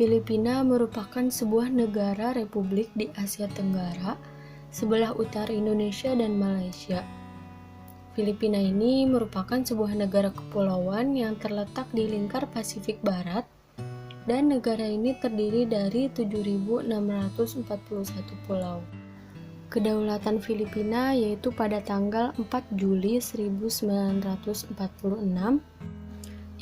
Filipina merupakan sebuah negara republik di Asia Tenggara, sebelah utara Indonesia dan Malaysia. Filipina ini merupakan sebuah negara kepulauan yang terletak di lingkar Pasifik Barat, dan negara ini terdiri dari 7.641 pulau. Kedaulatan Filipina yaitu pada tanggal 4 Juli 1946,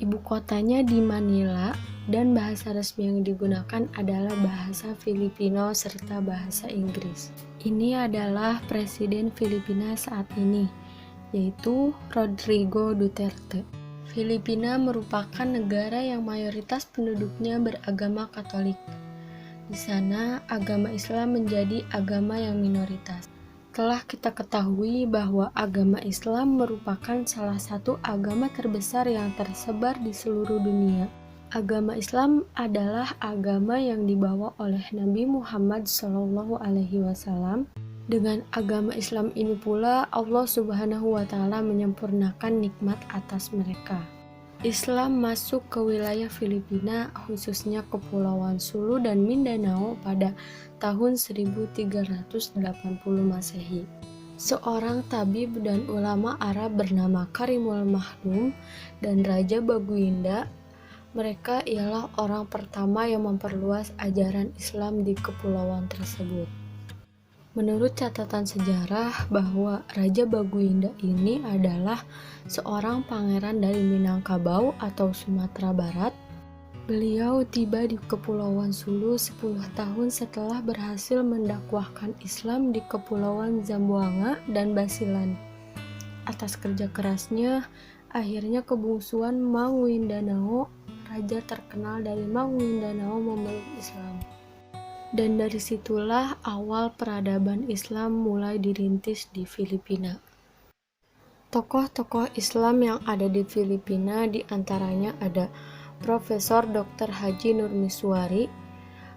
ibu kotanya di Manila, dan bahasa resmi yang digunakan adalah bahasa Filipino serta bahasa Inggris. Ini adalah Presiden Filipina saat ini, yaitu Rodrigo Duterte. Filipina merupakan negara yang mayoritas penduduknya beragama Katolik. Di sana, agama Islam menjadi agama yang minoritas. Telah kita ketahui bahwa agama Islam merupakan salah satu agama terbesar yang tersebar di seluruh dunia. Agama Islam adalah agama yang dibawa oleh Nabi Muhammad SAW. Dengan agama Islam ini pula Allah Subhanahu wa Ta'ala menyempurnakan nikmat atas mereka. Islam masuk ke wilayah Filipina, khususnya Kepulauan Sulu dan Mindanao pada tahun 1380 Masehi. Seorang tabib dan ulama Arab bernama Karimul Mahdum dan Raja Baguinda, mereka ialah orang pertama yang memperluas ajaran Islam di kepulauan tersebut. Menurut catatan sejarah bahwa Raja Baguinda ini adalah seorang pangeran dari Minangkabau atau Sumatera Barat. Beliau tiba di Kepulauan Sulu 10 tahun setelah berhasil mendakwahkan Islam di Kepulauan Zamboanga dan Basilan. Atas kerja kerasnya, akhirnya kebungsuan Mangguindanao, raja terkenal dari Mangguindanao, memeluk Islam. Dan dari situlah awal peradaban Islam mulai dirintis di Filipina. Tokoh-tokoh Islam yang ada di Filipina diantaranya ada Profesor Dr. Haji Nurmiswari.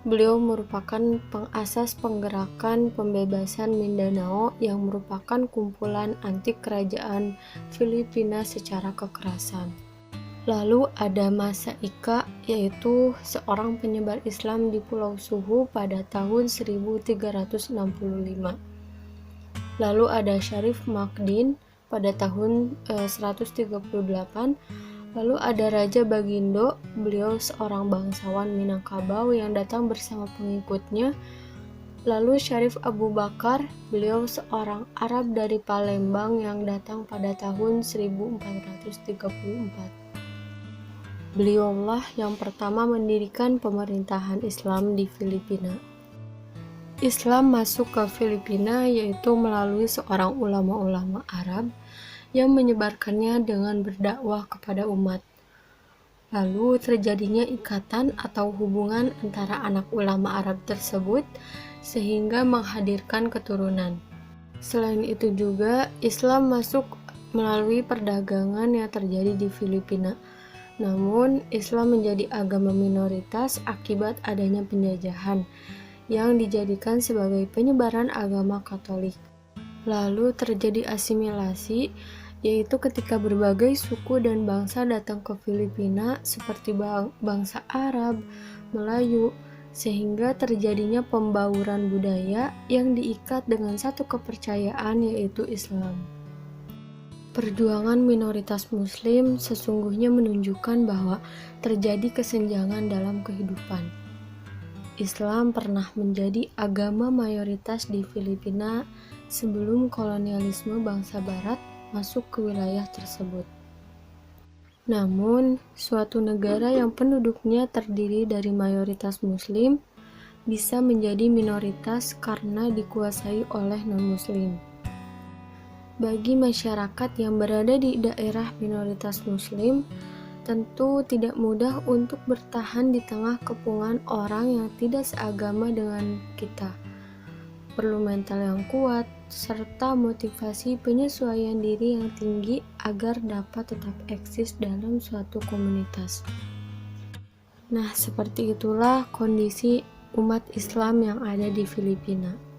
Beliau merupakan pengasas penggerakan pembebasan Mindanao yang merupakan kumpulan anti kerajaan Filipina secara kekerasan. Lalu ada Masa Ika, yaitu seorang penyebar Islam di Pulau Suhu pada tahun 1365. Lalu ada Syarif Makdin pada tahun 138. Lalu ada Raja Bagindo, beliau seorang bangsawan Minangkabau yang datang bersama pengikutnya. Lalu Syarif Abu Bakar, beliau seorang Arab dari Palembang yang datang pada tahun 1434. Beliaulah yang pertama mendirikan pemerintahan Islam di Filipina. Islam masuk ke Filipina yaitu melalui seorang ulama-ulama Arab yang menyebarkannya dengan berdakwah kepada umat. Lalu terjadinya ikatan atau hubungan antara anak ulama Arab tersebut sehingga menghadirkan keturunan. Selain itu juga Islam masuk melalui perdagangan yang terjadi di Filipina. Namun, Islam menjadi agama minoritas akibat adanya penjajahan yang dijadikan sebagai penyebaran agama Katolik. Lalu terjadi asimilasi, yaitu ketika berbagai suku dan bangsa datang ke Filipina seperti bangsa Arab, Melayu, sehingga terjadinya pembauran budaya yang diikat dengan satu kepercayaan yaitu Islam. Perjuangan minoritas Muslim sesungguhnya menunjukkan bahwa terjadi kesenjangan dalam kehidupan. Islam pernah menjadi agama mayoritas di Filipina sebelum kolonialisme bangsa Barat masuk ke wilayah tersebut. Namun, suatu negara yang penduduknya terdiri dari mayoritas Muslim bisa menjadi minoritas karena dikuasai oleh non-Muslim. Bagi masyarakat yang berada di daerah minoritas Muslim, tentu tidak mudah untuk bertahan di tengah kepungan orang yang tidak seagama dengan kita. Perlu mental yang kuat, serta motivasi penyesuaian diri yang tinggi agar dapat tetap eksis dalam suatu komunitas. Nah, seperti itulah kondisi umat Islam yang ada di Filipina.